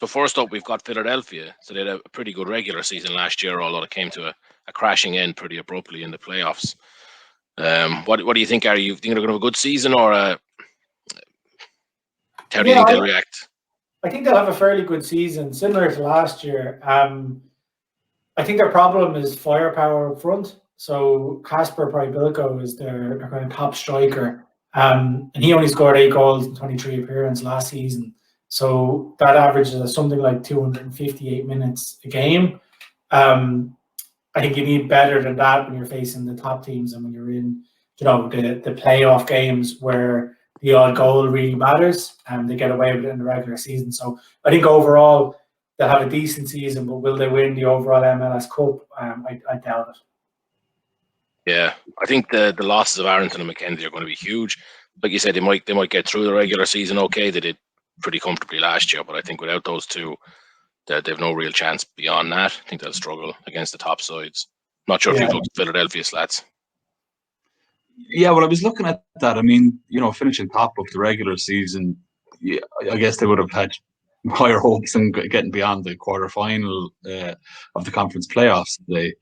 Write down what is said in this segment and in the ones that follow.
So first up, we've got Philadelphia. So they had a pretty good regular season last year, although it came to a crashing end pretty abruptly in the playoffs. What do you think, Gary? You think they're going to have a good season, or how do you think they'll react? I think they'll have a fairly good season, similar to last year. I think their problem is firepower up front. So Kasper Pribilko is their kind of top striker. And he only scored 8 goals in 23 appearances last season. So that averages something like 258 minutes a game. I think you need better than that when you're facing the top teams and when you're in, the playoff games where the odd goal really matters and they get away with it in the regular season. So I think overall they'll have a decent season, but will they win the overall MLS Cup? I doubt it. Yeah, I think the losses of Arrington and McKenzie are going to be huge. Like you said, they might get through the regular season okay. They did pretty comfortably last year, but I think without those two, they've no real chance beyond that. I think they'll struggle against the top sides. Not sure if you've looked at Philadelphia slats. Yeah, well, I was looking at that. I mean, finishing top of the regular season, I guess they would have had higher hopes than getting beyond the quarterfinal of the conference playoffs. They,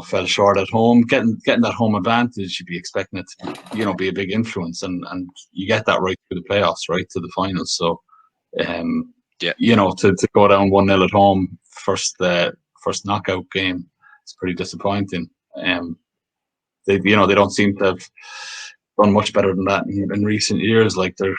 fell short at home. Getting that home advantage, you'd be expecting it to, be a big influence, and you get that right through the playoffs, right to the finals. So, to go down 1-0 at home, first knockout game, it's pretty disappointing. They don't seem to have done much better than that in recent years. Like they're,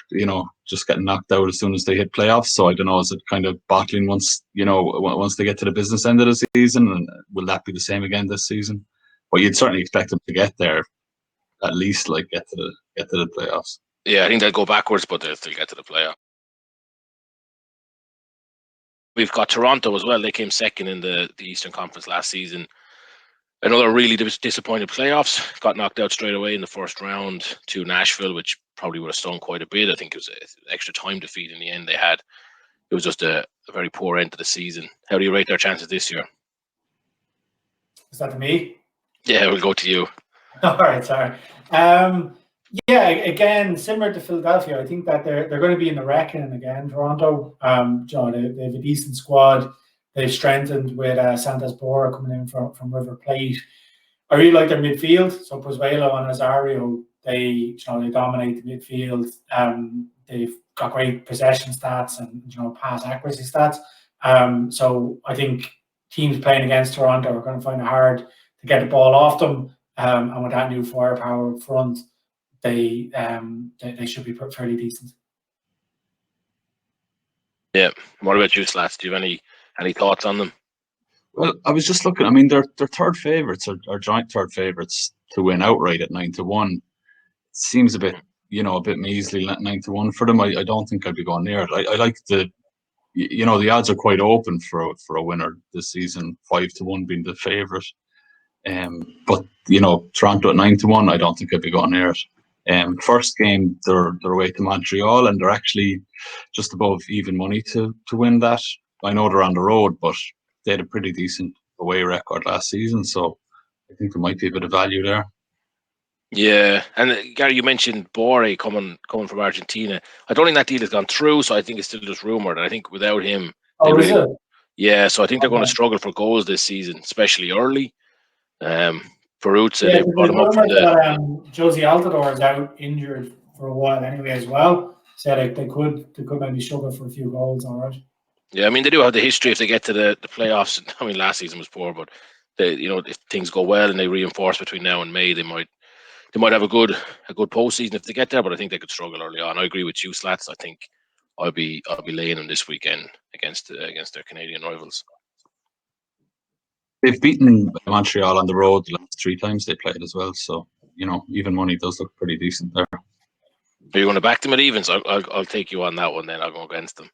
just getting knocked out as soon as they hit playoffs. So I don't know, is it kind of bottling once they get to the business end of the season, and will that be the same again this season? But you'd certainly expect them to get there, at least like get to the playoffs. Yeah, I think they'll go backwards, but they'll still get to the playoffs. We've got Toronto as well. They came second in the Eastern Conference last season. Another really disappointed playoffs. Got knocked out straight away in the first round to Nashville, which probably would have stung quite a bit. I think it was an extra time defeat in the end they had. It was just a very poor end to the season. How do you rate their chances this year? Is that to me? Yeah, we'll go to you. All right, sorry. Again, similar to Philadelphia, I think that they're going to be in the reckoning again. Toronto, they have a decent squad. They've strengthened with Santos Bora coming in from River Plate. I really like their midfield. So Pozuelo and Azario, they dominate the midfield. They've got great possession stats and pass accuracy stats. So I think teams playing against Toronto are going to find it hard to get the ball off them. And with that new firepower up front, they should be fairly decent. Yeah. What about you, Slats? Do you have any thoughts on them? Well, I was just looking. I mean, they're third favourites or joint third favourites to win outright at 9-1. It seems a bit measly 9-1 for them. I don't think I'd be going near it. I like the odds are quite open for a winner this season. 5-1 being the favourite. But Toronto at 9-1, I don't think I'd be going near it. First game, they're away to Montreal, and they're actually just above even money to win that. I know they're on the road, but they had a pretty decent away record last season, so I think there might be a bit of value there. Yeah, and Gary, you mentioned Borre coming from Argentina. I don't think that deal has gone through, so I think it's still just rumored. I think without him, yeah, so I think they're going to struggle for goals this season, especially early. Peruzza, they brought him up from the. Josie Altidore is out injured for a while anyway as well, so they could maybe struggle for a few goals. All right. Yeah, I mean they do have the history if they get to the playoffs. I mean last season was poor, but if things go well and they reinforce between now and May, they might have a good postseason if they get there. But I think they could struggle early on. I agree with you, Slats. I think I'll be laying them this weekend against their Canadian rivals. They've beaten Montreal on the road the last 3 times they played as well. So even money does look pretty decent there. Are you going to back them at evens? I'll take you on that one. Then I'll go against them.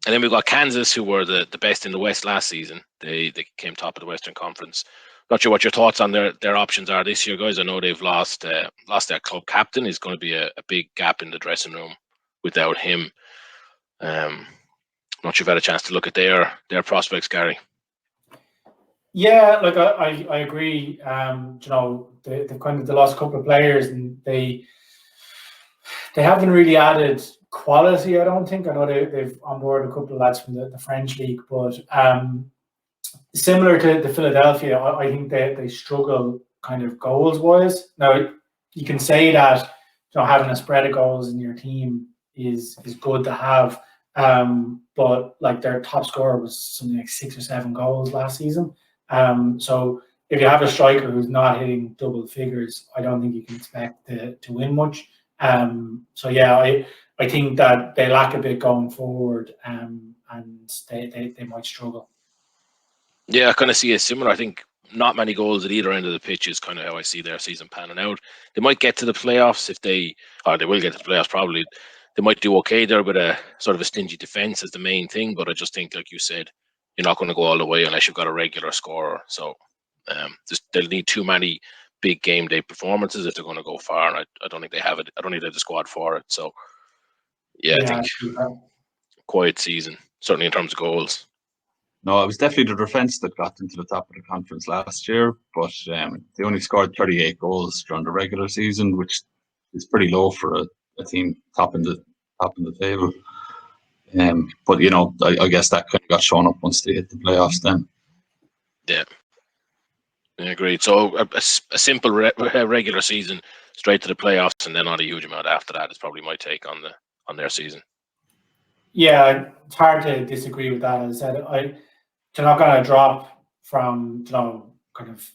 And then we've got Kansas, who were the best in the West last season. They came top of the Western Conference. Not sure what your thoughts on their options are this year, guys. I know they've lost their club captain. Is going to be a big gap in the dressing room without him. Not sure if you've had a chance to look at their prospects, Gary. Yeah, like I agree. They've kind of lost a couple of players, and they They haven't really added quality, I don't think. I know they've onboarded a couple of lads from the French league, but similar to Philadelphia, I think they struggle kind of goals wise. Now you can say that having a spread of goals in your team is good to have, but like their top scorer was something like 6 or 7 goals last season. So if you have a striker who's not hitting double figures, I don't think you can expect to win much. So yeah, I think that they lack a bit going forward, and they might struggle. Yeah, I kind of see it similar. I think not many goals at either end of the pitch is kind of how I see their season panning out. They might get to the playoffs they will get to the playoffs probably. They might do okay there with a sort of a stingy defense as the main thing, but I just think, like you said, you're not going to go all the way unless you've got a regular scorer. So they'll need too many big game day performances if they're going to go far, and I don't think they have it. I don't think they have the squad for it. So yeah, I think quiet season, certainly in terms of goals. No, it was definitely the defence that got them to the top of the conference last year, but they only scored 38 goals during the regular season, which is pretty low for a team topping the table. But I guess that kind of got shown up once they hit the playoffs. Then, yeah, agreed. So a simple regular season, straight to the playoffs, and then not a huge amount after that is probably my take on their season. Yeah, it's hard to disagree with that. As I said, they're not going to drop from kind of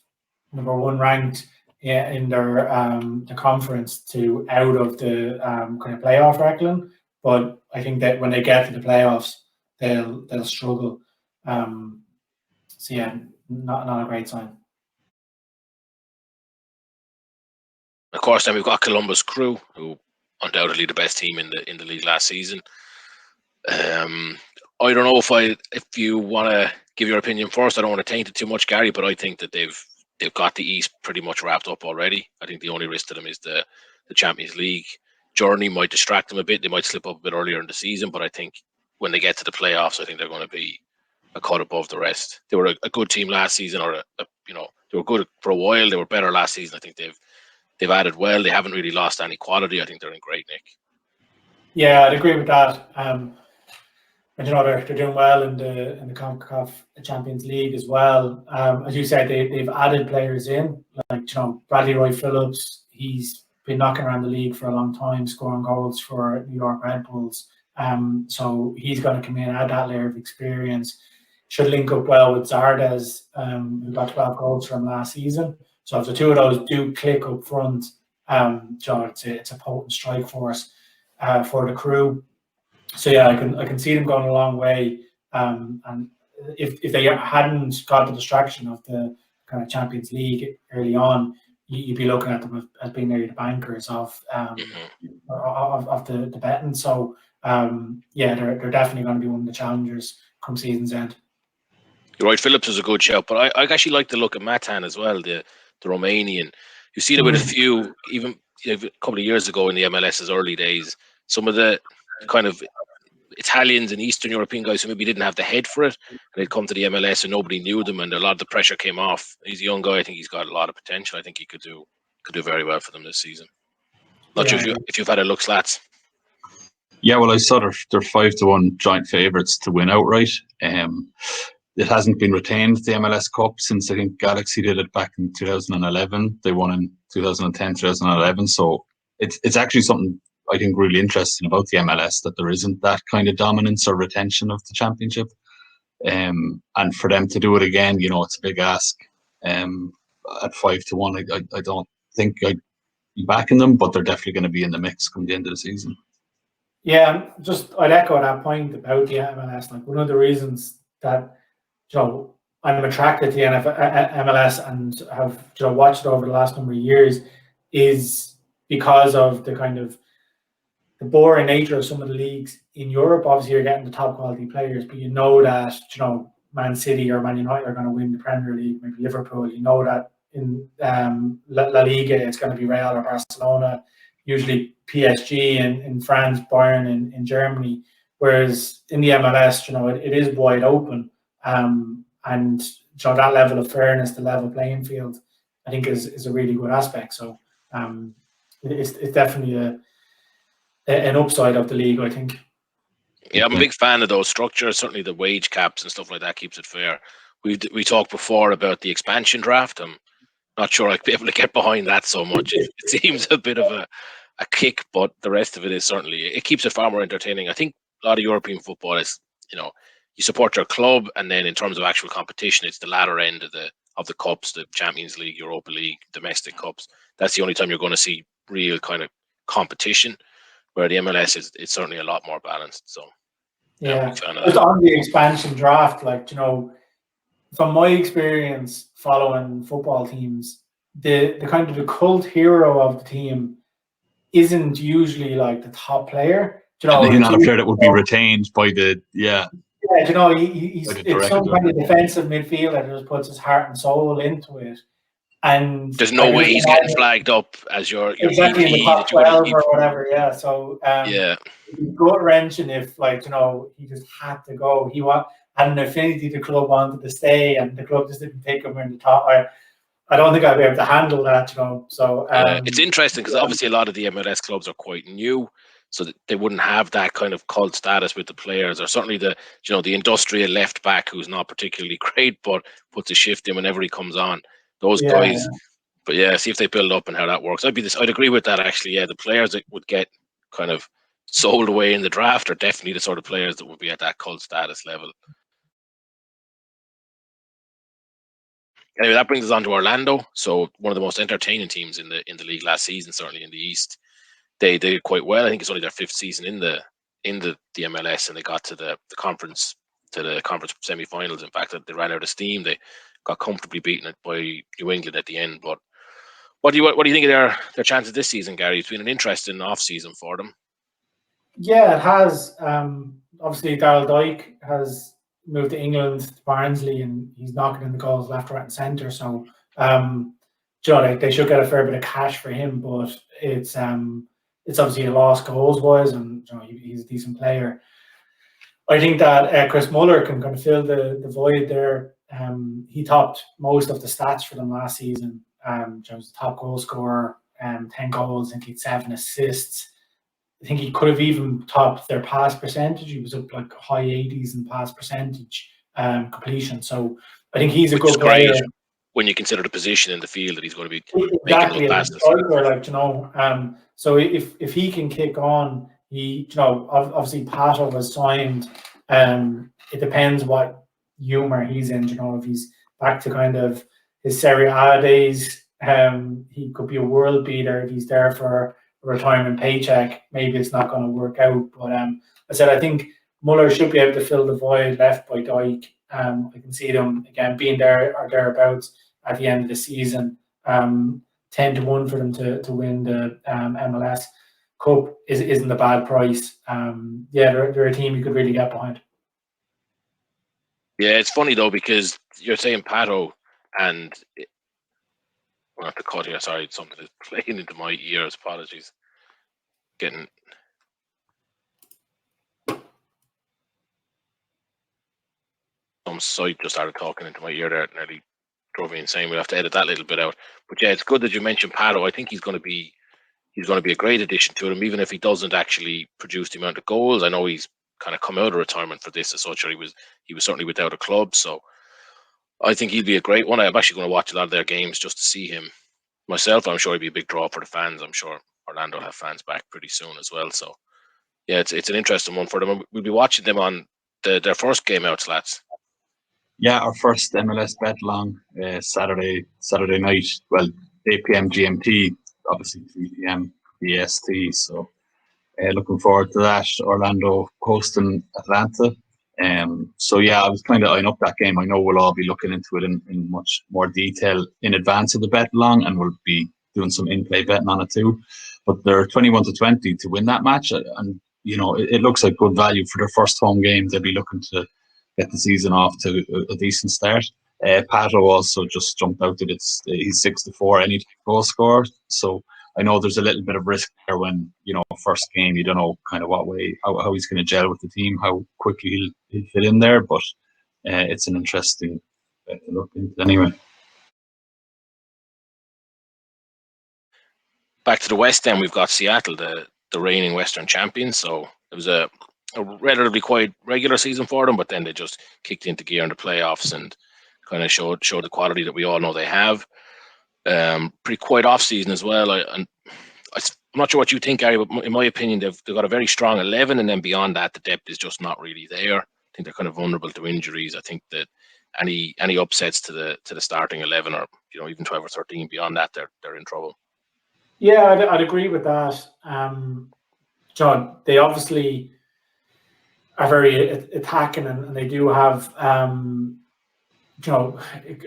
number 1 ranked in their the conference to out of the kind of playoff reckoning. But I think that when they get to the playoffs, they'll struggle. So yeah, not a great sign. Of course, then we've got Columbus Crew, who undoubtedly the best team in the league last season. I don't know if you want to give your opinion first. I don't want to taint it too much, Gary, but I think that they've got the East pretty much wrapped up already. I think the only risk to them is the Champions League journey might distract them a bit. They might slip up a bit earlier in the season, but I think when they get to the playoffs, I think they're going to be a cut above the rest. They were a good team last season, or they were good for a while. They were better last season. I think they've added well. They haven't really lost any quality. I think they're in great nick. Yeah, I'd agree with that. And they're doing well in the CONCACAF Champions League as well. As you said, they've added players in, like Bradley Roy Phillips. He's been knocking around the league for a long time, scoring goals for New York Red Bulls. So he's going to come in, add that layer of experience. Should link up well with Zardes, who got 12 goals from last season. So if the two of those do click up front, it's a potent strike force for the Crew. So yeah, I can see them going a long way. And if they hadn't got the distraction of the kind of Champions League early on, you'd be looking at them as being nearly the bankers of the betting. So yeah, they're definitely going to be one of the challengers come season's end. You're right, Phillips is a good shout, but I actually like to look at Matan as well, the Romanian. You see it with a few, even a couple of years ago in the MLS's early days, some of the kind of Italians and Eastern European guys who maybe didn't have the head for it, and they'd come to the MLS and nobody knew them, and a lot of the pressure came off. He's a young guy. I think he's got a lot of potential. I think he could do very well for them this season. Not sure if you've had a look, Slats. Yeah, well, I saw they're 5-1 joint favourites to win outright. It hasn't been retained, the MLS Cup, since I think Galaxy did it back in 2011. They won in 2010, 2011. So it's actually something I think really interesting about the MLS, that there isn't that kind of dominance or retention of the championship. And for them to do it again, it's a big ask. At 5-1, I don't think I'd be backing them, but they're definitely going to be in the mix come the end of the season. Yeah, I'd echo that point about the MLS. Like, one of the reasons that I'm attracted to the MLS and have watched it over the last number of years is because of the kind of the boring nature of some of the leagues in Europe. Obviously, you're getting the top quality players, but that Man City or Man United are going to win the Premier League. Maybe Liverpool. That in La Liga it's going to be Real or Barcelona. Usually PSG in France, Bayern in Germany. Whereas in the MLS, it is wide open. And that level of fairness, the level playing field, I think is a really good aspect. So it's definitely an upside of the league, I think. Yeah, I'm a big fan of those structures. Certainly the wage caps and stuff like that keeps it fair. We talked before about the expansion draft. I'm not sure I'd be able to get behind that so much. It seems a bit of a kick, but the rest of it is certainly, it keeps it far more entertaining. I think a lot of European football is, you support your club, and then in terms of actual competition, it's the latter end of the cups, the Champions League, Europa League, domestic cups. That's the only time you're going to see real kind of competition. Where the MLS is certainly a lot more balanced. So yeah, just on the expansion draft, from my experience following football teams, the kind of the cult hero of the team isn't usually like the top player. He's not a player that would be retained by the he's it's some kind of defensive midfielder that just puts his heart and soul into it. And there's no way he's getting flagged up as your exactly in the top 12 or whatever. Yeah, so gut wrenching if he just had to go. He had an affinity the club wanted to stay, and the club just didn't take him in the top. I don't think I'd be able to handle that. So it's interesting because obviously a lot of the MLS clubs are quite new, so that they wouldn't have that kind of cult status with the players, or certainly the industrial left back who's not particularly great but puts a shift in whenever he comes on. Those guys, but see if they build up and how that works. I'd agree with that actually. Yeah, the players that would get kind of sold away in the draft are definitely the sort of players that would be at that cult status level. Anyway, that brings us on to Orlando. So one of the most entertaining teams in the league last season, certainly in the East. They did quite well. I think it's only their 5th season in the MLS, and they got to the conference semi-finals. In fact, they ran out of steam. They got comfortably beaten by New England at the end. But what do you think of their chances this season, Gary? It's been an interesting off season for them. Yeah, it has. Obviously, Daryl Dike has moved to England, to Barnsley, and he's knocking in the goals left, right, and centre. So, they should get a fair bit of cash for him, but it's obviously a loss goals wise, and he's a decent player. I think that Chris Muller can kind of fill the void there. He topped most of the stats for them last season. He was the top goal scorer, 10 goals, I think he had 7 assists. I think he could have even topped their pass percentage. He was up like high 80s in pass percentage completion. So I think he's a good player. When you consider the position in the field that he's going to be exactly making those passes. So if he can kick on, obviously Pato was signed. It depends what humor he's in. If he's back to kind of his Serie A days, he could be a world beater. If he's there for a retirement paycheck, maybe it's not going to work out. But I think Muller should be able to fill the void left by Dike. I can see them again being there or thereabouts at the end of the season. 10-1 for them to win the MLS Cup isn't a bad price. They're a team you could really get behind. Yeah, it's funny though because you're saying Pato, and I'll have to cut here. Sorry, something is playing into my ears. Apologies. Some site just started talking into my ear there. It nearly drove me insane. We'll have to edit that little bit out. But yeah, it's good that you mentioned Pato. I think he's going to be a great addition to them, even if he doesn't actually produce the amount of goals. I know he's kind of come out of retirement for this as such, or he was certainly without a club. So I think he'll be a great one. I'm actually going to watch a lot of their games just to see him myself. I'm sure he'll be a big draw for the fans. I'm sure Orlando will have fans back pretty soon as well. So yeah, it's an interesting one for them. We'll be watching them on their first game out, lads. Yeah, our first MLS bet along Saturday night. Well, 8 p.m. GMT, obviously 3 p.m. BST. So looking forward to that. Orlando hosting Atlanta. So yeah, I was kind of eyeing up that game. I know we'll all be looking into it in much more detail in advance of the bet along, and we'll be doing some in-play betting on it too. But they're 21-20 to win that match, and it looks like good value for their first home game. They'll be looking to get the season off to a decent start. Pato also just jumped out that he's 6-4 any goal scorer. So I know there's a little bit of risk there when first game you don't know kind of what way how he's going to gel with the team, how quickly he'll fit in there. But it's an interesting bet to look into anyway. Back to the West End, we've got Seattle, the the reigning Western champions. So it was a relatively quite regular season for them, but then they just kicked into gear in the playoffs and kind of showed the quality that we all know they have. Pretty quiet off season as well. I'm not sure what you think, Gary, but in my opinion, they've got a very strong 11, and then beyond that, the depth is just not really there. I think they're kind of vulnerable to injuries. I think that any upsets to the starting 11, or even 12 or 13 beyond that, they're in trouble. Yeah, I'd agree with that. John, they obviously are very attacking, and they do have a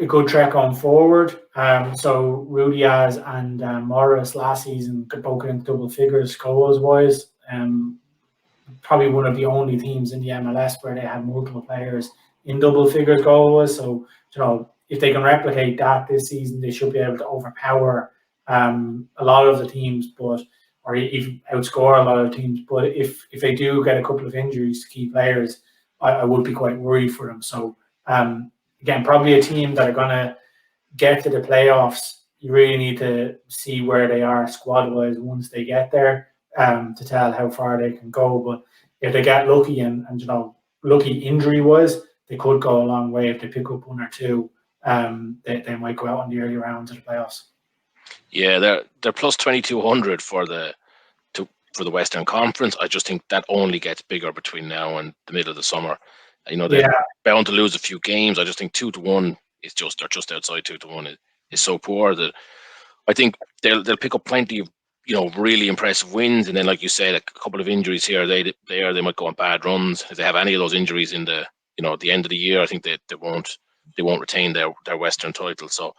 good track on forward. So Rudiaz and Morris last season could both get into double figures goals wise. Probably one of the only teams in the MLS where they had multiple players in double figures goal wise. So if they can replicate that this season, they should be able to overpower a lot of the teams, or even outscore a lot of teams. But if they do get a couple of injuries to key players, I would be quite worried for them. So again, probably a team that are going to get to the playoffs. You really need to see where they are squad-wise once they get there to tell how far they can go. But if they get lucky and lucky injury-wise, they could go a long way. If they pick up one or two, they might go out in the early rounds of the playoffs. Yeah, they're plus 2,200 for the Western Conference. I just think that only gets bigger between now and the middle of the summer. They're bound to lose a few games. I just think 2-1 is they're just outside 2-1 is so poor that I think they'll pick up plenty of really impressive wins, and then like you said, a couple of injuries here, they might go on bad runs. If they have any of those injuries in the at the end of the year, I think they won't retain their Western title. So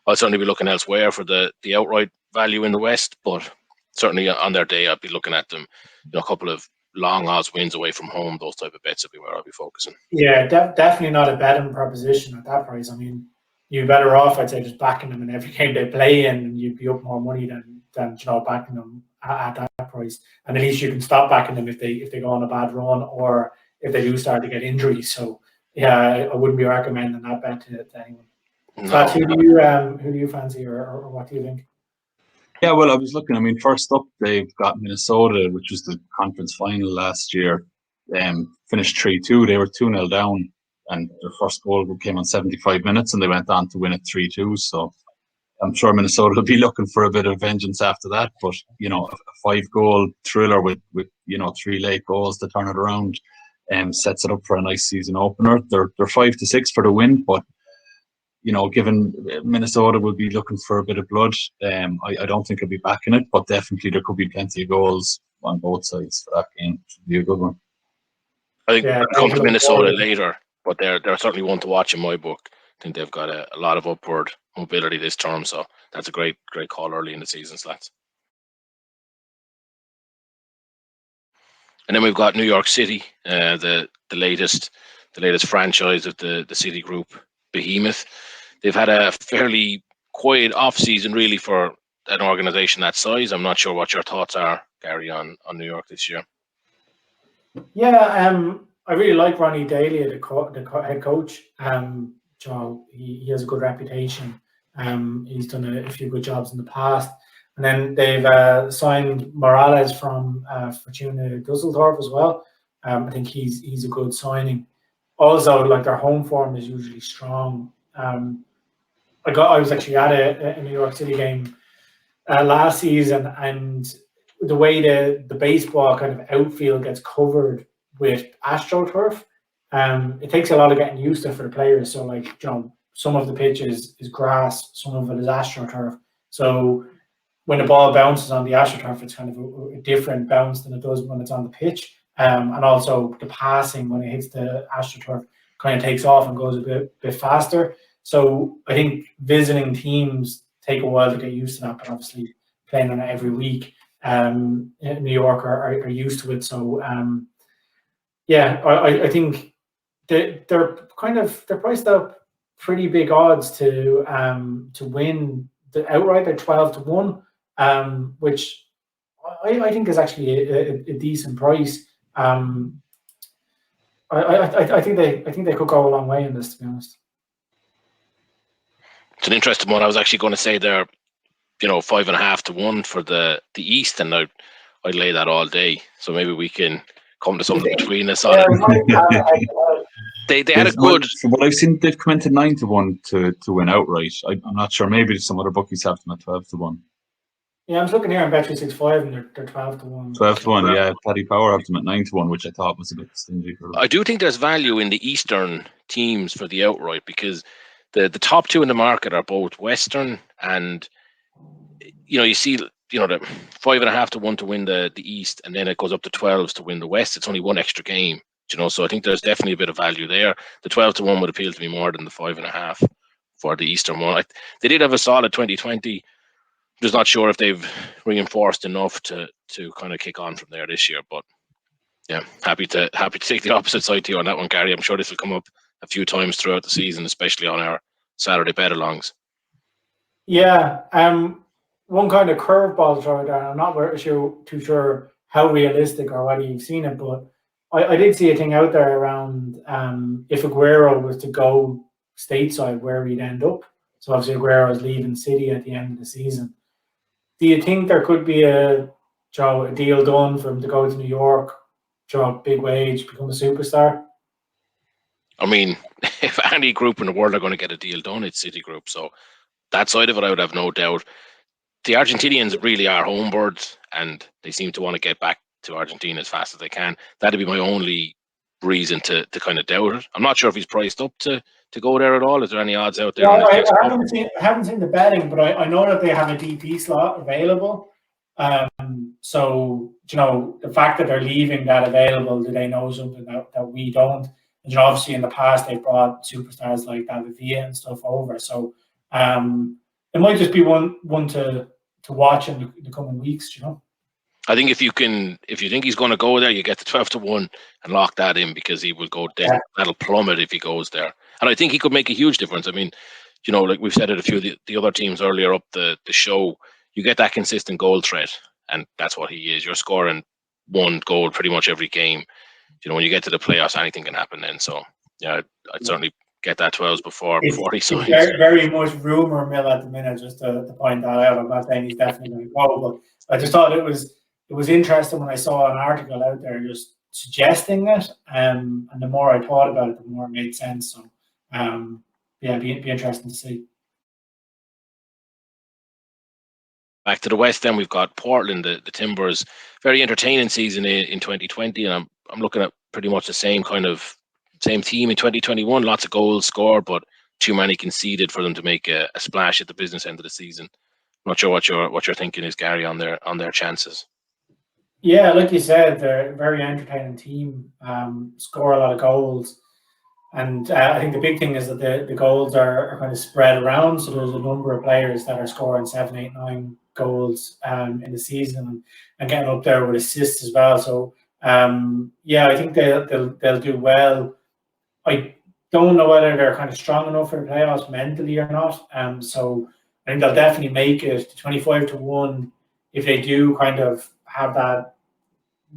I'll certainly be looking elsewhere for the outright value in the West, but certainly on their day, I'd be looking at them, a couple of long odds wins away from home. Those type of bets would be where I'll be focusing. Yeah, definitely not a betting proposition at that price. I mean, you're better off, I'd say, just backing them in every game they play in, and you'd be up more money than backing them at that price. And at least you can stop backing them if they go on a bad run, or if they do start to get injuries. So yeah, I wouldn't be recommending that bet to anyone. No. So who do you fancy, or what do you think? Yeah, well, I was looking. I mean, first up, they've got Minnesota, which was the conference final last year. Finished 3-2. They were 2-0 down, and their first goal came on 75 minutes, and they went on to win it 3-2. So I'm sure Minnesota will be looking for a bit of vengeance after that. But a 5-goal thriller with 3 late goals to turn it around, sets it up for a nice season opener. They're 5-6 for the win, but given Minnesota will be looking for a bit of blood, I don't think I'll be backing it, but definitely there could be plenty of goals on both sides for that game. Should be a good one. I think we'll come to Minnesota later, but they're certainly one to watch in my book. I think they've got a lot of upward mobility this term, so that's a great call early in the season, Slats. And then we've got New York City, the latest franchise of the City Group behemoth. They've had a fairly quiet off season, really, for an organization that size. I'm not sure what your thoughts are, Gary, on New York this year. Yeah, I really like Ronnie Daly, the head coach. He has a good reputation. He's done a few good jobs in the past. And then they've signed Morales from Fortuna Dusseldorf as well. I think he's a good signing. Also, like, their home form is usually strong. I was actually at a New York City game last season, and the way the baseball kind of outfield gets covered with AstroTurf, it takes a lot of getting used to for the players. So, like, some of the pitch is grass, some of it is AstroTurf. So when the ball bounces on the AstroTurf, it's kind of a different bounce than it does when it's on the pitch. And also the passing when it hits the AstroTurf kind of takes off and goes a bit faster. So I think visiting teams take a while to get used to that, but obviously playing on it every week, New York are used to it. So I think they're priced up pretty big odds to win the outright. They're 12-1, which I think is actually a decent price. I think they could go a long way in this, to be honest. It's an interesting one. I was actually going to say they're 5.5-1 for the East, and I I'd lay that all day. So maybe we can come to something between us on Yeah, it. we might have, They had a good. From what I've seen, they've come into 9-1 to win outright. I'm not sure. Maybe some other bookies have them at 12-1. yeah, I'm looking here on Bet365 and they're 12-1. 12-1, yeah. Paddy Power have them at 9-1, which I thought was a bit stingy for them. I do think there's value in the Eastern teams for the outright, because the top two in the market are both Western, and you see the 5.5 to 1 to win the East, and then it goes up to 12s to win the West. It's only one extra game, so I think there's definitely a bit of value there. The 12-1 would appeal to me more than the 5.5 for the Eastern one. They did have a solid 2020. Just not sure if they've reinforced enough to kind of kick on from there this year. But yeah, happy to take the opposite side to you on that one, Gary. I'm sure this will come up a few times throughout the season, especially on our Saturday bet-alongs. Yeah, one kind of curveball throw down. I'm not too sure how realistic or whether you've seen it, but I did see a thing out there around if Aguero was to go stateside, where he'd end up. So obviously Aguero is leaving City at the end of the season. Do you think there could be a deal done for him to go to New York, big wage, become a superstar? I mean, if any group in the world are going to get a deal done, it's City Group. So that side of it, I would have no doubt. The Argentinians really are homebirds, and they seem to want to get back to Argentina as fast as they can. That'd be my only reason to kind of doubt it. I'm not sure if he's priced up to go there at all. Is there any odds out there? I haven't seen the betting, but I know that they have a DP slot available. So the fact that they're leaving that available, do they know something that we don't? And obviously in the past they've brought superstars like David Villa and stuff over. So it might just be one to watch in the coming weeks. I think if you think he's going to go there, you get the 12-1 and lock that in, because he will go there. Yeah. That'll plummet if he goes there. And I think he could make a huge difference. I mean, like we've said at a few of the other teams earlier up the show, you get that consistent goal threat, and that's what he is. You're scoring one goal pretty much every game. When you get to the playoffs, anything can happen then. So, yeah, I'd certainly get that 12s before he signs. Very, very much rumour mill at the minute, just to point that out. I'm not saying he's definitely going to go, but I just thought it was interesting when I saw an article out there just suggesting it, and the more I thought about it, the more it made sense. So, be interesting to see. Back to the West, then we've got Portland, the Timbers. Very entertaining season in 2020, and I'm looking at pretty much the same team in 2021. Lots of goals scored, but too many conceded for them to make a splash at the business end of the season. I'm not sure what you're thinking is, Gary, on their chances. Yeah, like you said, they're a very entertaining team. Score a lot of goals, and I think the big thing is that the goals are kind of spread around. So there's a number of players that are scoring 7, 8, 9 goals in the season, and getting up there with assists as well. So I think they'll do well. I don't know whether they're kind of strong enough for the playoffs mentally or not. So I think they'll definitely make it to 25-1 if they do kind of have that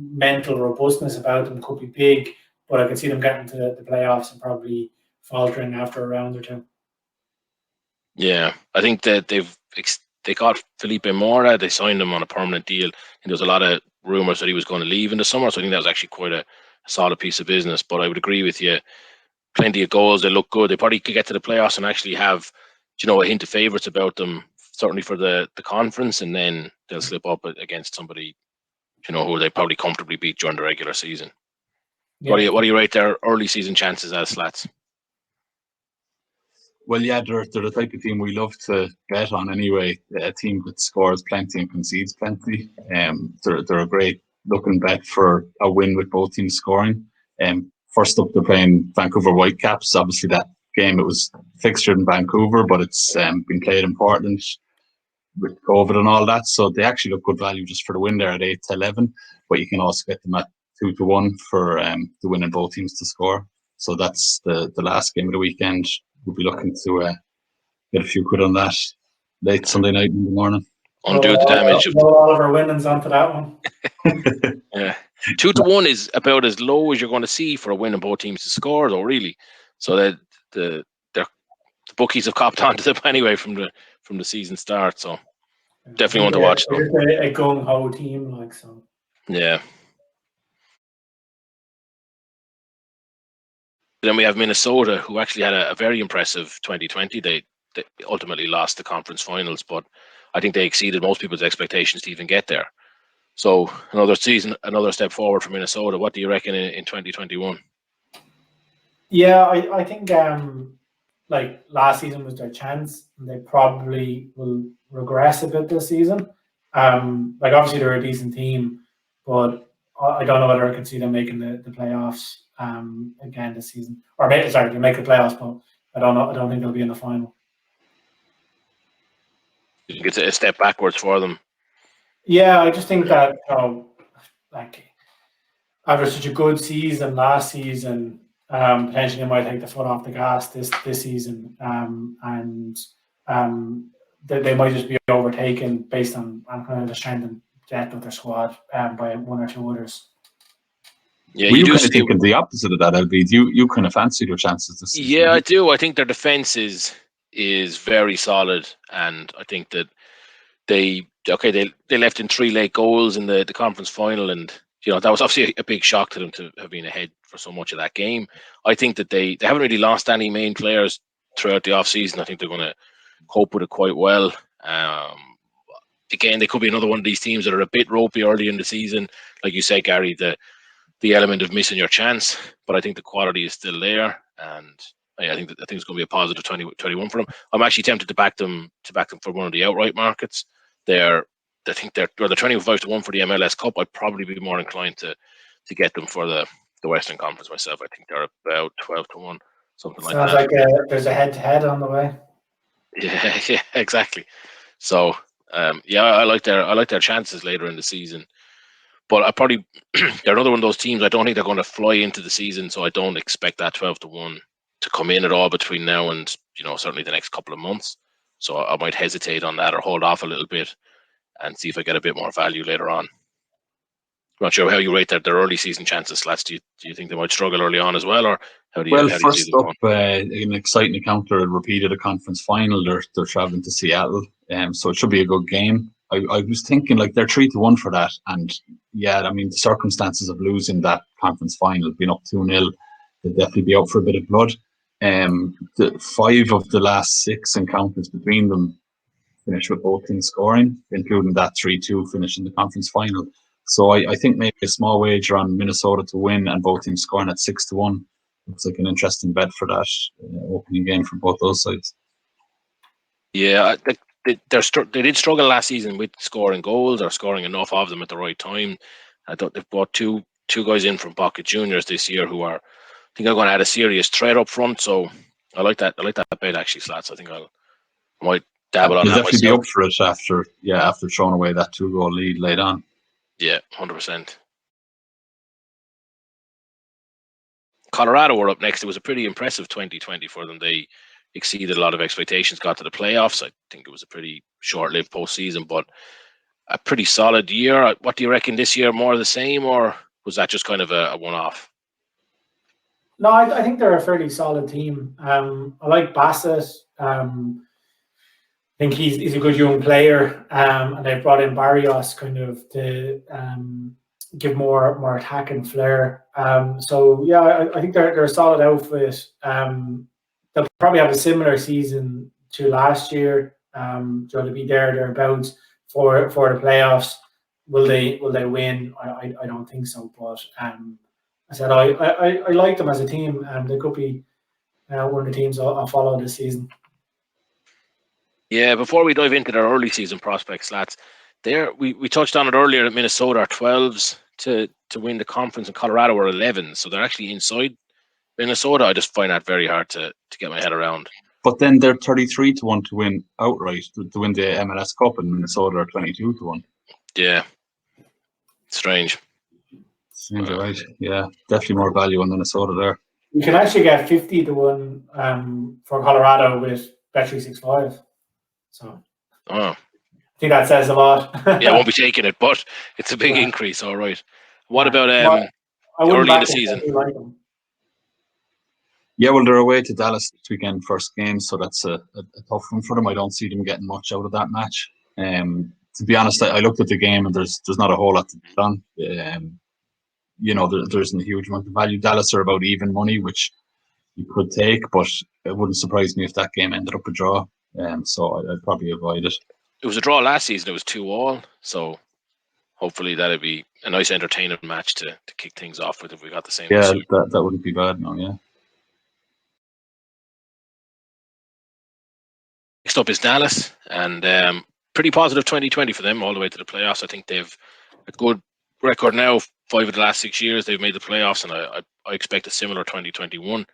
mental robustness about them. Could be big, but I can see them getting to the playoffs and probably faltering after a round or two. Yeah, I think that they got Felipe Mora. They signed him on a permanent deal, and there was a lot of rumors that he was going to leave in the summer. So I think that was actually quite a solid piece of business. But I would agree with you. Plenty of goals. They look good. They probably could get to the playoffs and actually have, a hint of favourites about them, certainly for the conference, and then they'll slip up against somebody, who they probably comfortably beat during the regular season. Yeah. What do you rate their early season chances as, Slats? Well, yeah, they're the type of team we love to bet on anyway. A team that scores plenty and concedes plenty. They're a great looking bet for a win with both teams scoring. First up, they're playing Vancouver Whitecaps. Obviously, that game, it was fixtured in Vancouver, but it's been played in Portland with COVID and all that. So they actually look good value just for the win there at 8-11. But you can also get them at 2-1 for the win in both teams to score. So that's the last game of the weekend. We'll be looking to get a few quid on that late Sunday night in the morning. Undo the damage. All of our winnings onto that one. Yeah, 2-1 is about as low as you're going to see for a win in both teams to score, though, really. So that the bookies have copped onto them anyway from the season start. So definitely want to watch them. It's a gung ho team, like so. Yeah. Then we have Minnesota, who actually had a very impressive 2020. They ultimately lost the conference finals, but I think they exceeded most people's expectations to even get there. So another season, another step forward for Minnesota. What do you reckon in 2021? Yeah, I think like last season was their chance, and they probably will regress a bit this season. Like obviously they're a decent team, but I don't know whether I can see them making the playoffs again this season. Or sorry, they make the playoffs, but I don't know. I don't think they'll be in the final. You think it's a step backwards for them? Yeah, I just think that like after such a good season last season, potentially they might take the foot off the gas this season, and they might just be overtaken based on kind of the strength and depth of their squad by one or two others. Yeah, you kind of thinking the opposite of that, LB. You kind of fancy their chances this season? Yeah, I do. I think their defense is very solid, and I think that they left in 3 late goals in the conference final, and that was obviously a big shock to them to have been ahead for so much of that game. I think that they haven't really lost any main players throughout the offseason. I think they're going to cope with it quite well. Again, they could be another one of these teams that are a bit ropey early in the season, like you said, Gary. The element of missing your chance, but I think the quality is still there, and I think it's going to be a positive 2021 for them. I'm actually tempted to back them for one of the outright markets. I think they're 25-1 for the MLS Cup. I'd probably be more inclined to get them for the Western Conference myself. I think they're about 12-1, something like that. Sounds like there's a head-to-head on the way. Yeah, exactly. So I like their chances later in the season. But they're another one of those teams. I don't think they're going to fly into the season, so I don't expect that 12-1 to come in at all between now and certainly the next couple of months. So I might hesitate on that or hold off a little bit and see if I get a bit more value later on. I'm not sure how you rate their early season chances, lads. Do you think they might struggle early on as well, or how do you first see them up, an exciting encounter, repeated a conference final. They're traveling to Seattle, so it should be a good game. I was thinking like they're 3-1 for that, and yeah, I mean the circumstances of losing that conference final, being up 2-0, they'll definitely be out for a bit of blood. The 5 of the last 6 encounters between them finished with both teams scoring, including that 3-2 finish in the conference final. So I think maybe a small wager on Minnesota to win and both teams scoring at 6-1 looks like an interesting bet for that opening game for both those sides. Yeah, they did struggle last season with scoring goals or scoring enough of them at the right time. I thought they've brought two guys in from Pocket Juniors this year who I think are going to add a serious threat up front. So I like that bet actually, Slats. I think I might dabble on that definitely myself. Be up for it after throwing away that 2-goal lead late on. Yeah, 100%. Colorado were up next. It was a pretty impressive 2020 for them. They exceeded a lot of expectations, got to the playoffs. I think it was a pretty short-lived postseason, but a pretty solid year. What do you reckon this year? More of the same, or was that just kind of a one-off? No, I think they're a fairly solid team. I like Bassett. I think he's a good young player, and they've brought in Barrios kind of to give more attack and flair. So yeah, I think they're a solid outfit. They'll probably have a similar season to last year. To be thereabouts for the playoffs. Will they win? I don't think so. But I said I like them as a team, and they could be one of the teams I'll follow this season. Yeah, before we dive into their early season prospects, lads, we touched on it earlier that Minnesota are 12s to win the conference and Colorado are 11s. So they're actually inside Minnesota. I just find that very hard to get my head around. But then they're 33-1 to win outright, to win the MLS Cup, and Minnesota are 22-1. Yeah. Strange. Right. Yeah, definitely more value on Minnesota there. You can actually get 50-1 for Colorado with Bet365. So I think that says a lot. Yeah, I won't be taking it, but it's a big increase. All right. What about early in the season? Yeah, well, they're away to Dallas this weekend, first game, so that's a tough one for them. I don't see them getting much out of that match. to be honest, I looked at the game and there's not a whole lot to be done. There isn't a huge amount of value. Dallas are about even money, which you could take, but it wouldn't surprise me if that game ended up a draw. So I'd probably avoid it. It was a draw last season. It was 2-2. So hopefully that'd be a nice, entertaining match to kick things off with if we got the same. Yeah, that wouldn't be bad. No, yeah. Next up is Dallas, and pretty positive 2020 for them all the way to the playoffs. I think they've a good record now. 5 of the last 6 years they've made the playoffs, and I expect a similar 2021.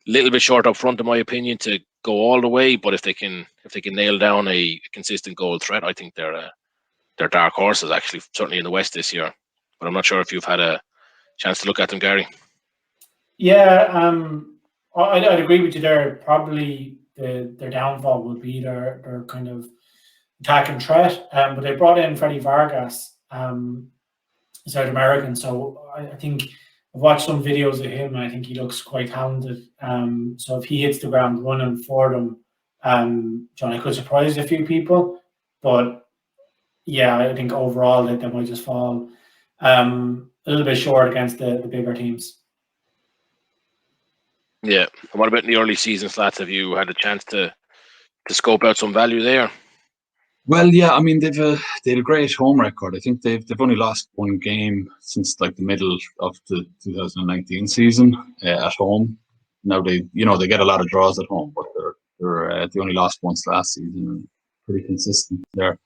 Little bit short up front, in my opinion, to go all the way. But if they can nail down a consistent goal threat, I think they're dark horses, actually, certainly in the West this year. But I'm not sure if you've had a chance to look at them, Gary. Yeah, I'd agree with you there. Probably their downfall would be their kind of attacking threat. But they brought in Freddy Vargas, South American. So I think I've watched some videos of him, and I think he looks quite talented. So if he hits the ground running for them, John, it could surprise a few people. But yeah, I think overall they might just fall a little bit short against the bigger teams. Yeah. And what about in the early season, Slats? Have you had a chance to scope out some value there? Well, yeah, I mean they have a great home record. I think they've only lost one game since like the middle of the 2019 season at home. Now they get a lot of draws at home, but they only lost once last season. Pretty consistent there.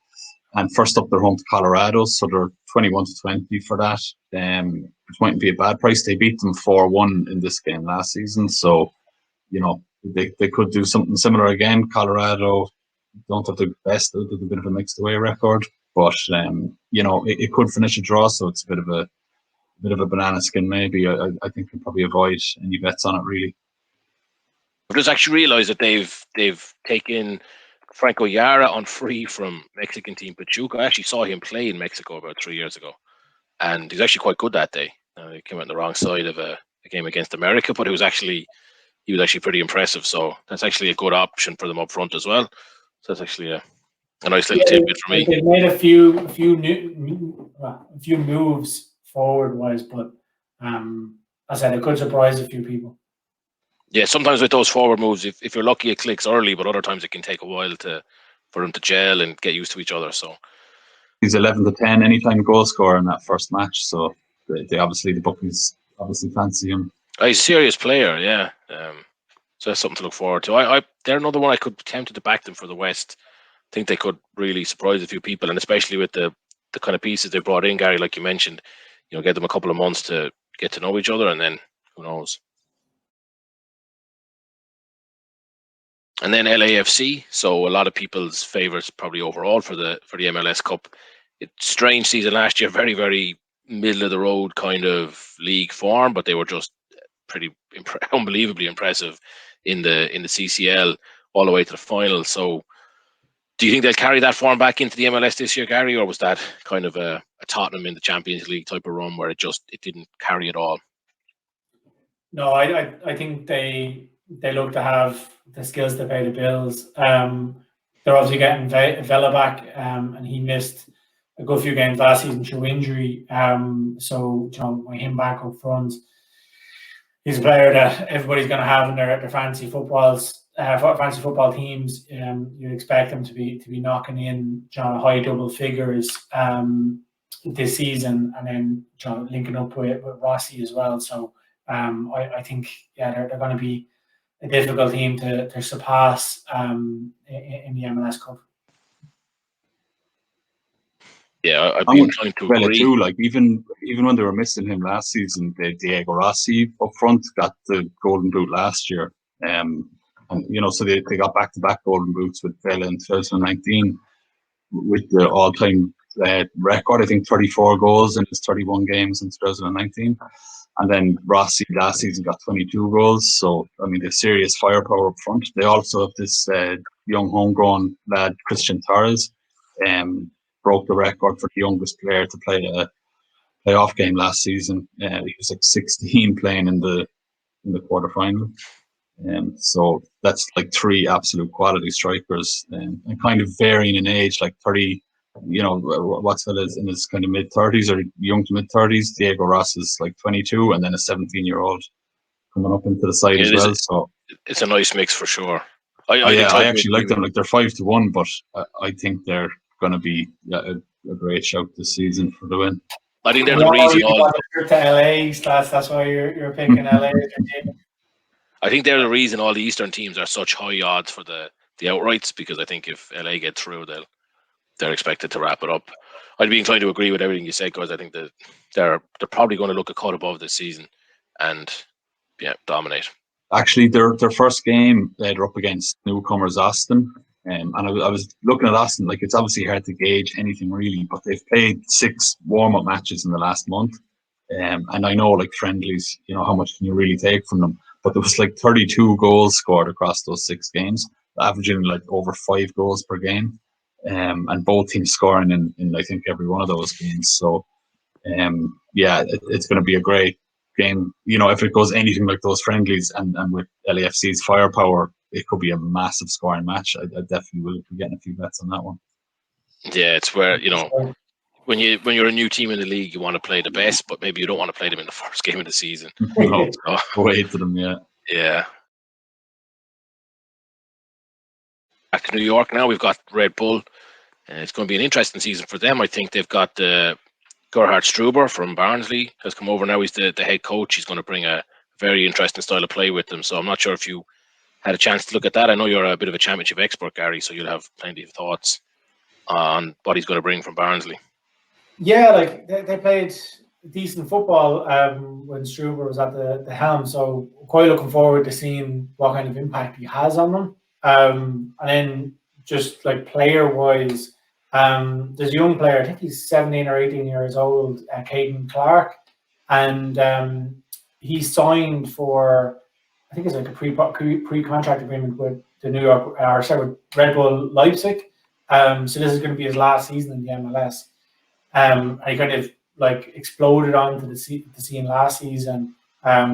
And first up, they're home to Colorado, so they're 21-20 for that. It mightn't be a bad price. They beat them 4-1 in this game last season, so they could do something similar again. Colorado don't have the best; they've a bit of a mixed away record, but it could finish a draw, so it's a bit of a banana skin. Maybe I think we'll probably avoid any bets on it really. I've just actually realised that they've taken Franco Yara on free from Mexican team Pachuca. I actually saw him play in Mexico about 3 years ago, and he's actually quite good that day. He came out on the wrong side of a game against America, but he was actually pretty impressive. So that's actually a good option for them up front as well. So that's actually a nice little tidbit for me. They've made a few moves forward wise, but as I said, it could surprise a few people. Yeah, sometimes with those forward moves, if you're lucky, it clicks early, but other times it can take a while for them to gel and get used to each other. So he's 11-10 anytime goal scorer in that first match. So the bookies obviously fancy him. He's a serious player, yeah. So that's something to look forward to. They're another one I could be tempted to back them for the West. I think they could really surprise a few people, and especially with the kind of pieces they brought in, Gary, like you mentioned, get them a couple of months to get to know each other, and then who knows. And then LAFC, so a lot of people's favourites probably overall for the MLS Cup. It's strange season last year, very, very middle of the road kind of league form, but they were just pretty unbelievably impressive in the CCL all the way to the final. So do you think they'll carry that form back into the MLS this year, Gary, or was that kind of a Tottenham in the Champions League type of run where it didn't carry at all? No, I think they look to have the skills to pay the bills. They're obviously getting Vela back, and he missed a good few games last season through injury. So him back up front, he's a player that everybody's going to have in their fantasy football teams. You'd expect them to be knocking in high double figures this season, and then linking up with Rossi as well. So I think they're going to be a difficult team to surpass in the MLS Cup. Yeah, I'd be inclined to agree. Too, like even when they were missing him last season, Diego Rossi up front got the Golden Boot last year, and so they got back-to-back Golden Boots with Vela in 2019, with the all-time record. I think 34 goals in his 31 games in 2019. And then Rossi last season got 22 goals. So, I mean, there's serious firepower up front. They also have this young homegrown lad, Christian Torres, broke the record for the youngest player to play a playoff game last season. He was like 16 playing in the quarterfinal. So that's like 3 absolute quality strikers, and kind of varying in age, like 30 what's that is in his kind of mid-30s or young to mid-30s. Diego Ross is like 22, and then a 17-year-old coming up into the side as well. So it's a nice mix for sure. I actually like them. Like they're 5-1, but I think they're going to be a great shout this season for the win. I think they're the reason all. To LA, that's why you're picking LA as your team. I think they're the reason all the Eastern teams are such high odds for the outrights, because I think if LA get through, they're expected to wrap it up. I'd be inclined to agree with everything you said, because I think that they're probably going to look a cut above this season and dominate. Actually, their first game they're up against newcomers Austin, and I was looking at Austin. Like, it's obviously hard to gauge anything really, but they've played 6 warm-up matches in the last month, and I know, like, friendlies, how much can you really take from them? But there was like 32 goals scored across those 6 games, averaging like over 5 goals per game, and both teams scoring in I think every one of those games. So, it's going to be a great game. If it goes anything like those friendlies, and with LAFC's firepower, it could be a massive scoring match. I definitely will be getting a few bets on that one. Yeah, it's where when you're a new team in the league, you want to play the best, but maybe you don't want to play them in the first game of the season. No, go ahead to them, yeah. Back to New York now, we've got Red Bull. It's going to be an interesting season for them. I think they've got Gerhard Struber from Barnsley has come over now. He's the head coach. He's going to bring a very interesting style of play with them. So I'm not sure if you had a chance to look at that. I know you're a bit of a championship expert, Gary, so you'll have plenty of thoughts on what he's going to bring from Barnsley. Yeah, like they played decent football when Struber was at the helm. So quite looking forward to seeing what kind of impact he has on them. And then just like player-wise, there's a young player, I think he's 17 or 18 years old, Caden Clark, and he signed for, I think it's like a pre-contract agreement with with Red Bull Leipzig. So this is going to be his last season in the MLS. And he kind of like exploded onto the scene last season.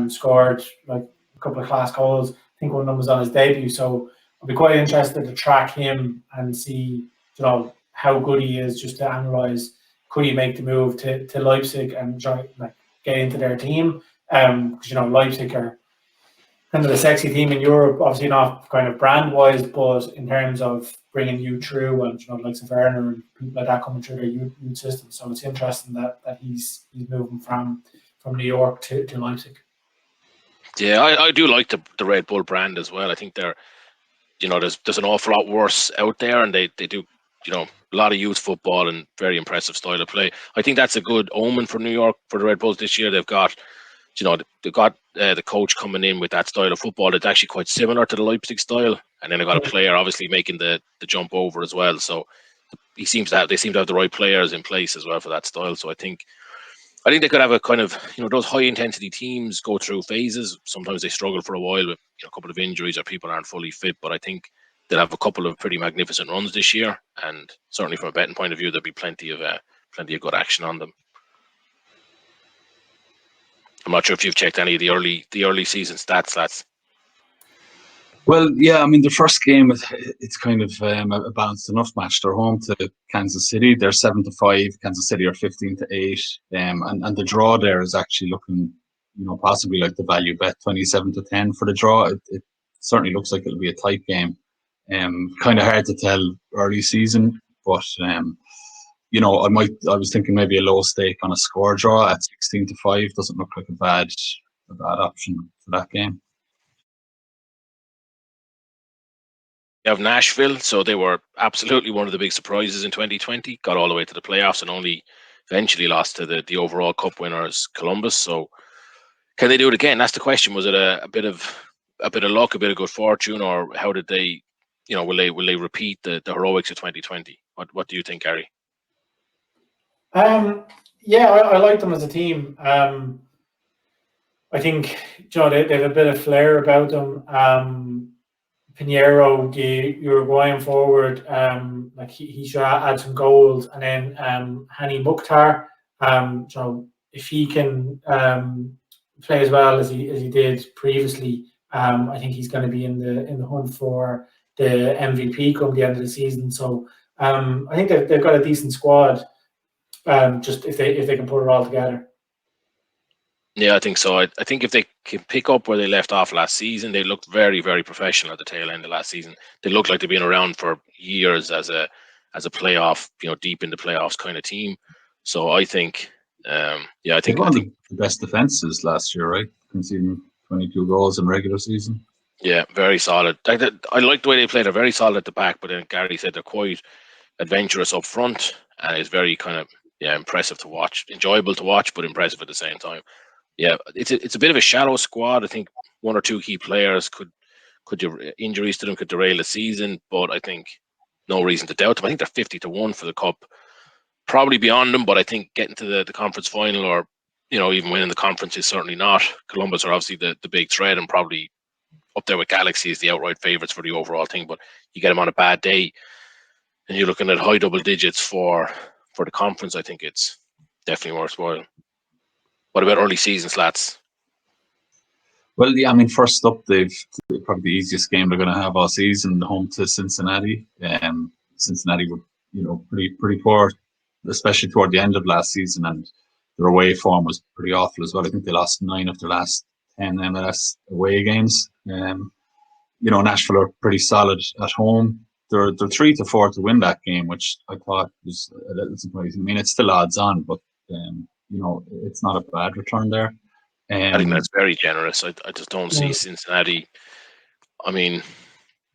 Scored like a couple of class goals. I think one of them was on his debut. So I'll be quite interested to track him and see, how good he is, just to analyze, could he make the move to Leipzig and try get into their team? Because Leipzig are kind of the sexy team in Europe, obviously not kind of brand wise, but in terms of bringing you through, and like Werner and people like that coming through their youth system. So it's interesting that he's moving from New York to Leipzig. Yeah, I do like the Red Bull brand as well. I think they're, there's an awful lot worse out there, and they do, a lot of youth football and very impressive style of play. I think that's a good omen for New York, for the Red Bulls this year. They've got, the coach coming in with that style of football that's actually quite similar to the Leipzig style, and then they've got a player obviously making the jump over as well. So they seem to have the right players in place as well for that style. So I think they could have a kind of, those high intensity teams go through phases. Sometimes they struggle for a while with a couple of injuries or people aren't fully fit, but I think they'll have a couple of pretty magnificent runs this year, and certainly from a betting point of view, there'll be plenty of good action on them. I'm not sure if you've checked any of the early season stats, lads. Well, yeah, I mean, the first game, it's kind of a balanced enough match. They're home to Kansas City. They're 7-5. Kansas City are 15-8. And the draw there is actually looking, possibly like the value bet, 27-10 for the draw. It certainly looks like it'll be a tight game. Kind of hard to tell early season, but I was thinking maybe a low stake on a score draw at 16-5 doesn't look like a bad option for that game. You have Nashville, so they were absolutely one of the big surprises in 2020. Got all the way to the playoffs and only eventually lost to the overall cup winners, Columbus. So can they do it again? That's the question. Was it a bit of luck, a bit of good fortune, or how did they? Will they repeat the heroics of 2020? What do you think, Gary? Yeah, I like them as a team. I think they have a bit of flair about them. Pinheiro, the Uruguayan forward, he should add some goals, and then Hani Mukhtar, if he can play as well as he did previously, I think he's going to be in the hunt for the MVP come the end of the season. So I think they've got a decent squad. Just if they can put it all together. Yeah, I think so. I think if they can pick up where they left off last season, they looked very, very professional at the tail end of last season. They looked like they've been around for years as a playoff, deep into playoffs kind of team. So I think, I think the best defenses last year, right? Conceding 22 goals in regular season. Yeah, very solid. I like the way they played. They're very solid at the back, but then Gary said they're quite adventurous up front, and it's very kind of impressive to watch, enjoyable to watch, but impressive at the same time. Yeah, it's a bit of a shallow squad. I think one or two key players could injuries to them could derail the season, but I think no reason to doubt them. I think they're 50-1 for the cup, probably beyond them. But I think getting to the conference final, or even winning the conference, is certainly not. Columbus are obviously the big threat, and probably up there with Galaxy as the outright favourites for the overall thing. But you get them on a bad day, and you're looking at high double digits for the conference. I think it's definitely worthwhile. What about early seasons, lads? Well, yeah, I mean, first up, they've probably the easiest game they're going to have all season, home to Cincinnati. Cincinnati were, pretty poor, especially toward the end of last season, and their away form was pretty awful as well. I think they lost 9 of their last 10 MLS away games. Nashville are pretty solid at home. They're 3-4 to win that game, which I thought was a little surprising. I mean, it's still odds on, but it's not a bad return there. I think that's very generous. I just don't see Cincinnati. I mean,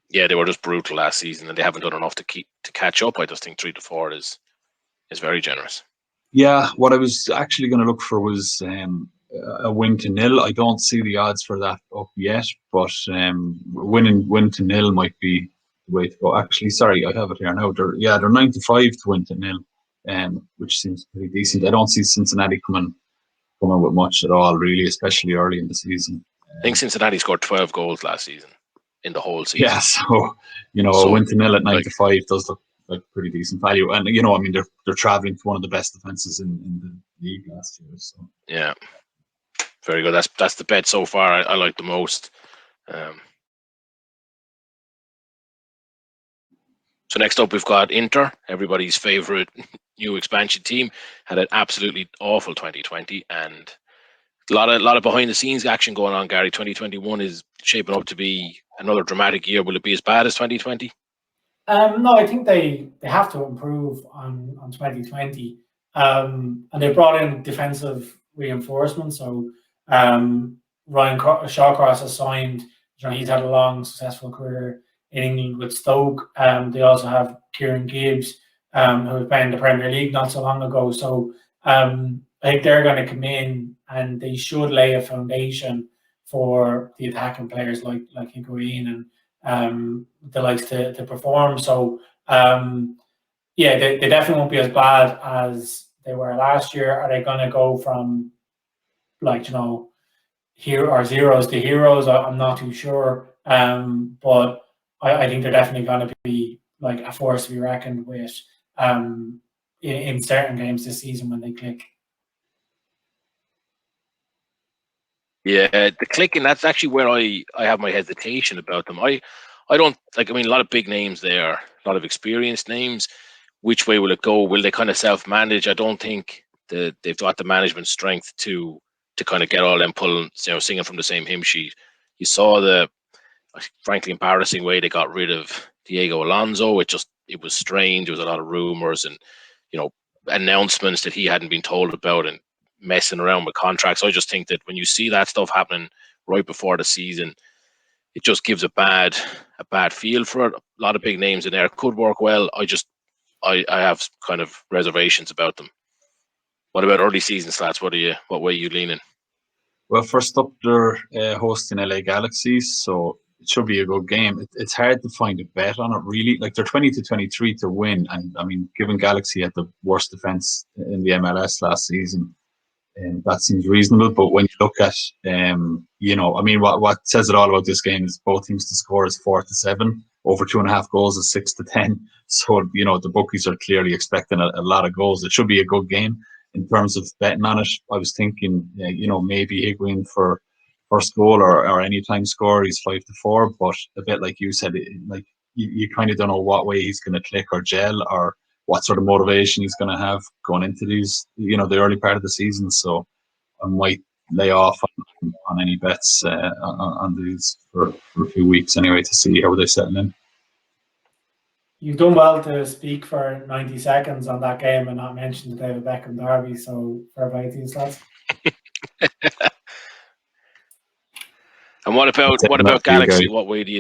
yeah, they were just brutal last season, and they haven't done enough to catch up. I just think 3-4 is very generous. Yeah, what I was actually going to look for was a win to nil. I don't see the odds for that up yet, but win to nil might be the way to go. Actually, sorry, I have it here now. They're 9-5 to win to nil, which seems pretty decent. I don't see Cincinnati coming with much at all, really, especially early in the season. I think Cincinnati scored 12 goals last season in the whole season. Yeah, so a win to nil at 9-5 does look like pretty decent value. And they're traveling to one of the best defenses in the league last year. So yeah, very good. That's the bet so far. I like the most. So next up, we've got Inter, everybody's favorite new expansion team. Had an absolutely awful 2020, and a lot of behind the scenes action going on. Gary, 2021 is shaping up to be another dramatic year. Will it be as bad as 2020? No, I think they have to improve on 2020, and they brought in defensive reinforcement. So Ryan Shawcross has signed. He's had a long, successful career in England with Stoke. They also have Kieran Gibbs, who was playing the Premier League not so long ago. So I think they're going to come in, and they should lay a foundation for the attacking players like Higuain and the likes to perform. So they definitely won't be as bad as they were last year. Are they going to go from hero or zeros to heroes? I'm not too sure. But I think they're definitely going to be like a force to be reckoned with in certain games this season when they click. Yeah, the clicking, that's actually where I have my hesitation about them. I don't like, I mean, a lot of big names there, a lot of experienced names. Which way will it go? Will they kind of self-manage? I don't think that they've got the management strength to kind of get all them pulling, singing from the same hymn sheet. You saw the frankly embarrassing way they got rid of Diego Alonso. It was strange. There was a lot of rumors and announcements that he hadn't been told about and messing around with contracts. I just think that when you see that stuff happening right before the season, it just gives a bad feel for it. A lot of big names in there could work well. I have kind of reservations about them. What about early season stats? What way are you leaning? Well, first up, they're hosting LA Galaxy, so it should be a good game. It's hard to find a bet on it, really. Like, they're 20-23 to win, and I mean, given Galaxy had the worst defense in the MLS last season, that seems reasonable. But when you look at, I mean, what says it all about this game is both teams to score is 4-7, over 2.5 goals is 6-10. So the bookies are clearly expecting a lot of goals. It should be a good game. In terms of betting on it, I was thinking, maybe Higuain for first goal or anytime score, he's 5-4. But a bit like you said, you kind of don't know what way he's going to click or gel, or what sort of motivation he's going to have going into these, the early part of the season. So I might lay off on any bets on these for a few weeks anyway, to see how they settle in. You've done well to speak for 90 seconds on that game and not mention the David Beckham derby, so fair play to you, lads. And what about for you Galaxy? guys. What way do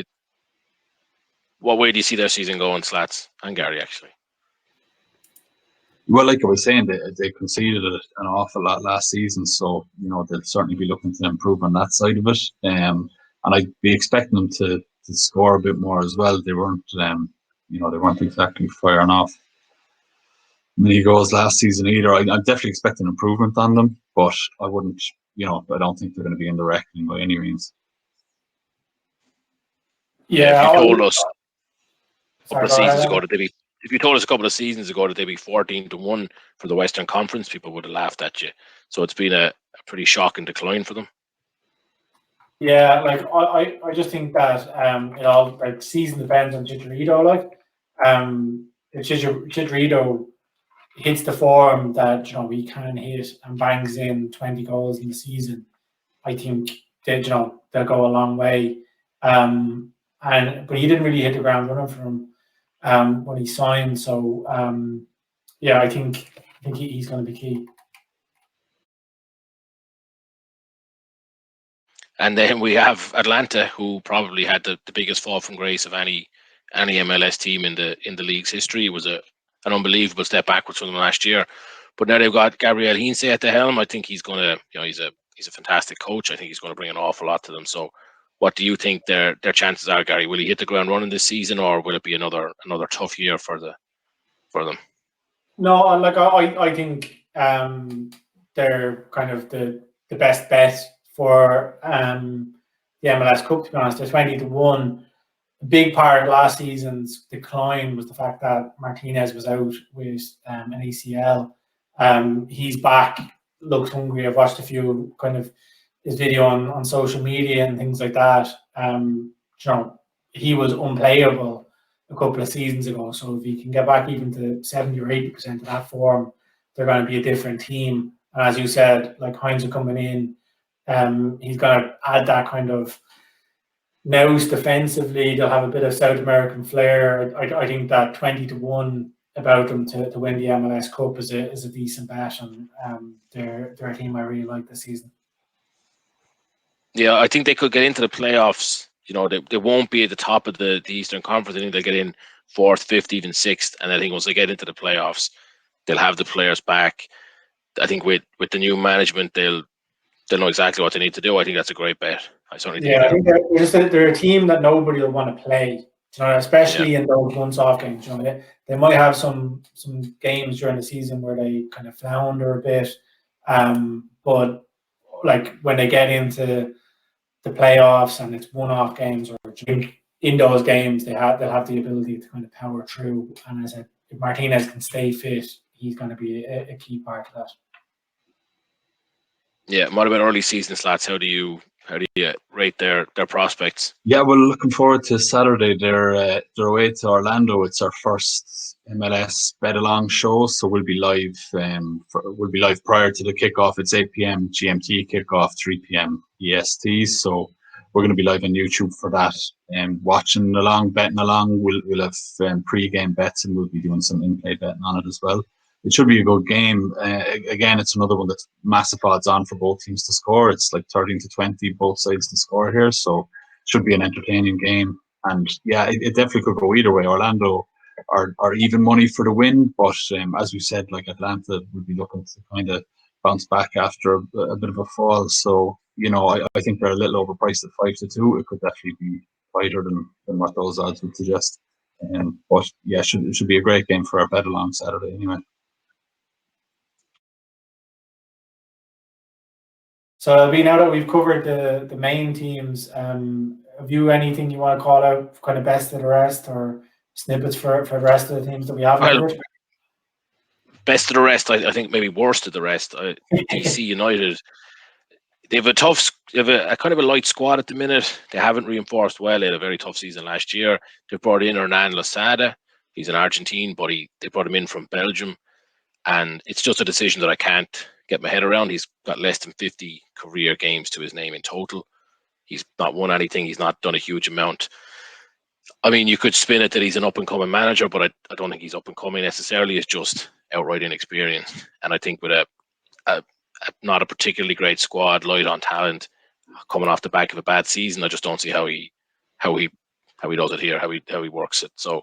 you see their season going, Slats and Gary, actually? Well, like I was saying, they conceded an awful lot last season, so they'll certainly be looking to improve on that side of it. And I'd be expecting them to score a bit more as well. They weren't, they weren't exactly firing off many goals last season either. I'm definitely expecting improvement on them, but I wouldn't, I don't think they're going to be in the reckoning by any means. Yeah, if you told us a couple of seasons ago ago that if you told us a couple of seasons ago that they'd be 14-1 for the Western Conference, people would have laughed at you. So it's been a pretty shocking decline for them. Yeah, like I just think that it all like season depends on Chicharito. Like, if Chicharito hits the form that we can hit and bangs in 20 goals in the season, I think that they'll go a long way. But he didn't really hit the ground running for him when he signed. So yeah, I think he's going to be key. And then we have Atlanta, who probably had the biggest fall from grace of any MLS team in the league's history. It was an unbelievable step backwards from them last year. But now they've got Gabriel Heinze at the helm. I think he's going to, he's a fantastic coach. I think he's going to bring an awful lot to them. So what do you think their chances are, Gary? Will he hit the ground running this season, or will it be another tough year for them? No, like I think they're kind of the best bet for the MLS Cup, to be honest. They're 20-1. A big part of last season's decline was the fact that Martinez was out with an ACL. He's back, looks hungry. I've watched a few kind of his video on social media and things like that. He was unplayable a couple of seasons ago. So if he can get back even to 70 or 80% of that form, they're going to be a different team. And as you said, like Heinze coming in, he's going to add that kind of nous defensively. They'll have a bit of South American flair. I think that 20-1 about them to win the MLS Cup is a decent bet, and they're a team I really like this season. Yeah, I think they could get into the playoffs. They won't be at the top of the Eastern Conference. I think they'll get in 4th, 5th, even 6th. And I think once they get into the playoffs, they'll have the players back. I think with the new management, they'll know exactly what they need to do. I think that's a great bet. I certainly think. Yeah, I think they're a team that nobody will want to play. Especially in those once-off games. They might have some games during the season where they kind of flounder a bit, but like when they get into the playoffs and it's one-off games, or in those games, they'll have the ability to kind of power through. And as I said, if Martinez can stay fit, he's going to be a key part of that. Yeah, what about early season Slats? How do you rate their prospects? Yeah, well, looking forward to Saturday. They're away to Orlando. It's our first MLS bet along show, so we'll be live. We'll be live prior to the kickoff. It's 8 p.m. GMT kickoff, 3 p.m. EST. So we're going to be live on YouTube for that. Watching along, betting along. We'll have pre-game bets, and we'll be doing some in-play betting on it as well. It should be a good game. Again, it's another one that's massive odds on for both teams to score. It's like 13-20, both sides to score here. So it should be an entertaining game. And yeah, it definitely could go either way. Orlando are even money for the win. But as we said, like Atlanta would be looking to kind of bounce back after a bit of a fall. So, I think they're a little overpriced at 5-2. It could definitely be tighter than what those odds would suggest. But yeah, it should be a great game for our bet along Saturday anyway. So, now that we've covered the main teams, have you anything you want to call out, kind of best of the rest, or snippets for the rest of the teams that we have covered? Best of the rest, I think maybe worst of the rest. DC United, They have a kind of a light squad at the minute. They haven't reinforced well. They had a very tough season last year. They brought in Hernan Losada. He's an Argentine, but they brought him in from Belgium. And it's just a decision that I can't get my head around. He's got less than 50 career games to his name in total. He's not won anything. He's not done a huge amount. I mean, you could spin it that he's an up-and-coming manager, but I don't think he's up-and-coming necessarily. It's just outright inexperienced. And I think with a not a particularly great squad, light on talent, coming off the back of a bad season, I just don't see how he does it here, how he works it. So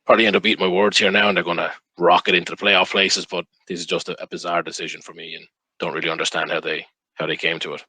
probably end up eating my words here now, and they're going to rocket into the playoff places. But this is just a bizarre decision for me, and don't really understand how they came to it.